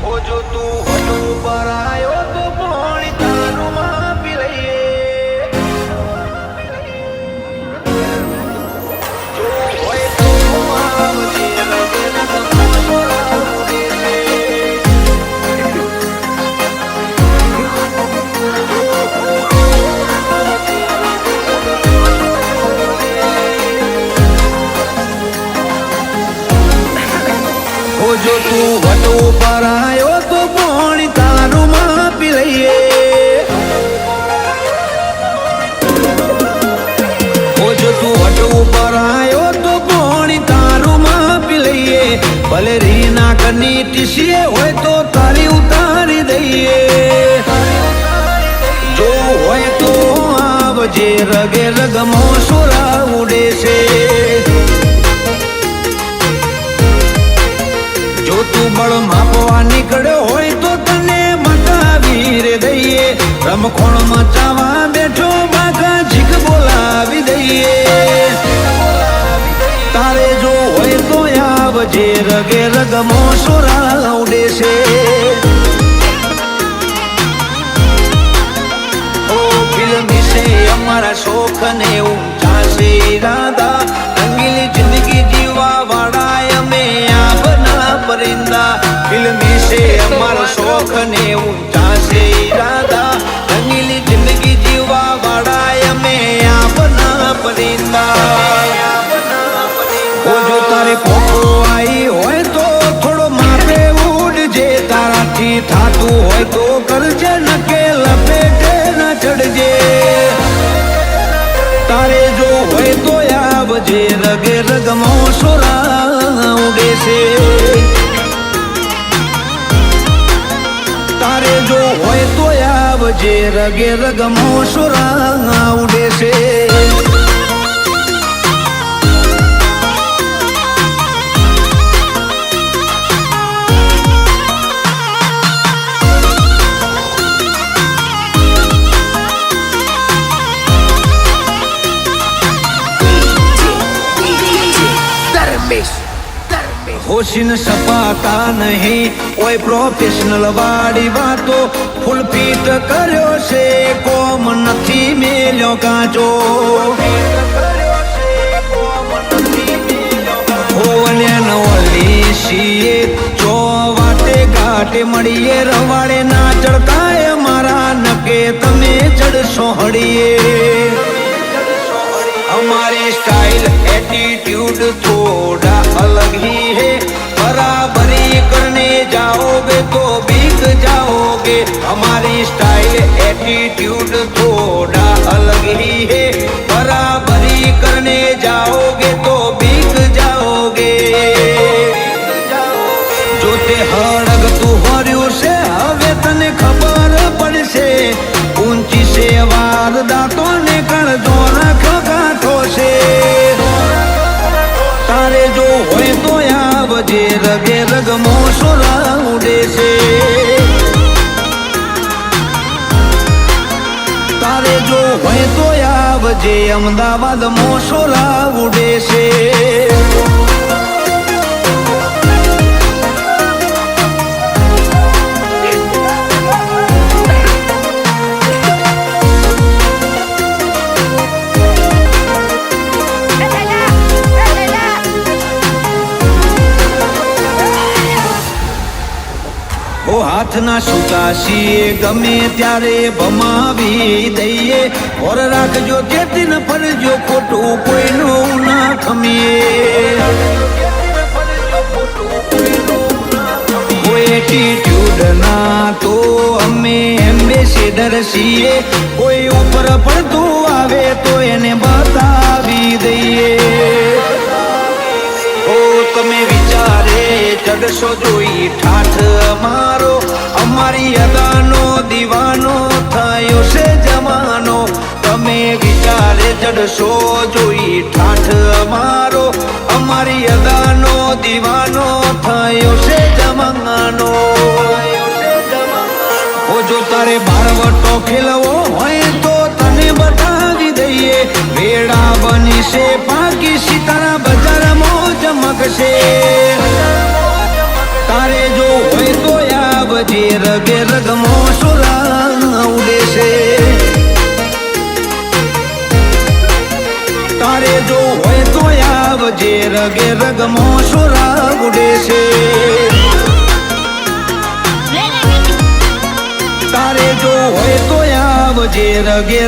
ઓ જો તું હોટો પર આયો તો પાણી તારું માપી લઈએ. જો હોય તો આવજે રગે રગમાં સોરાવડે છે. ઓ જો તું હોટો પર આયો તો પાણી તારું માપી લઈએ. ઓ જો તું હોટો પર આયો તો પાણી તારું માપી લઈએ. ભલે રીના કની ટીસીએ હોય તો તારી ઉતારી દઈએ. જો હોય તો આવજે રગે રગમાં સોરા ઉડે છે. જો તું બળ માપવા નીકળ્યો હોય તો તને મટાવી રે દઈએ. રમખોણ મચાવા બેઠો બાગા જીક બોલાવી દઈએ. તારે જો હોય તો આવજે રગે રગમાં સોરા ઉડે છે. ઓ ફિલ્મી છે અમારા શોખ ને ઊંચા છે ઈરાદા. રંગીલી જિંદગી જીવવા વાળા અમે આપના પરિંદા. ફિલ્મી છે અમારો શોખ ને ઊંચા છે ઈરાદા. રંગીલી જિંદગી જીવવા વાળા અમે આપના પરિંદા. ઓ જો તારે પોકો આવી હોય તો થોડો માપે ઉડજે. તારાથી થાતું હોય તો કરજે નકે લપેટે ન ચડજે. તારે જો હોય તો આવજે રગે રગમાં સોરા ઉડે છે. તારે જો હોય તો આવજે રગે રગમાં સોરા ઉડે છે. હોશીન સપાતા નહીં કોઈ પ્રોફેશનલ વાળી વાતો. ફૂલ ફીટ કર્યો છે કોમ નથી મેલ્યો કાચો. ઓલી છીએ ચો વાટે ઘાટે મળીએ. રવાડે ના ચડકાય મારા નકે તમે ચડશો હળીએ. हमारी स्टाइल एटीट्यूड थोड़ा अलग ही है. बराबरी करने जाओगे तो बिक जाओगे. हमारी स्टाइल एटीट्यूड थोड़ा अलग ही है. बराबरी करने जाओगे तो बिक जाओगे. जो ते हड़ग तू हर्યું છે હવે તને ખબર પડશે. ઊંચી છે વારદાતો ને કણજો રાખો ગાંઠો છે. તારે જો હોય તો આવજે રગે રગમાં સોરા ઉડે છે. તારે જો હોય તો આવજે અમદાવાદમાં સોરા ઉડે છે. ઓ હાથના છૂટા છીએ ગમે ત્યારે ભમાવી દઈએ. ઓર રાખજો તેથી ન ફરજો ખોટું કોઈનું ના ખમીએ. કોઈ એટીટ્યુડ ના તો અમે એમ્બેસેડર છીએ. કોઈ ઉપર પડતું આવે તો એને બતાવી દઈએ. ઓ તમે વિચારે ચડશો જોઈ ઠાઠ અમારો. અમારી અદાનો દીવાનો થયો છે જમાનો. તમે વિચારે ચડશો જોઈ ઠાઠ અમારો. અમારી અદાનો દીવાનો થયો છે જમાનો. ઓ જો તારે બારવટો ખેલવો હોય તો તને બતાવી દઈએ. વેડા બની છે પાકી સિતારા બજારમાં ચમકશે. તારે જો હોય તો યાર આવજે રગે રગમો સુરા ઉડે છે તારે જો હોય તો આવજે રગે રગમો સુરા ઉડે છે તારે જો હોય તો આવજે રગે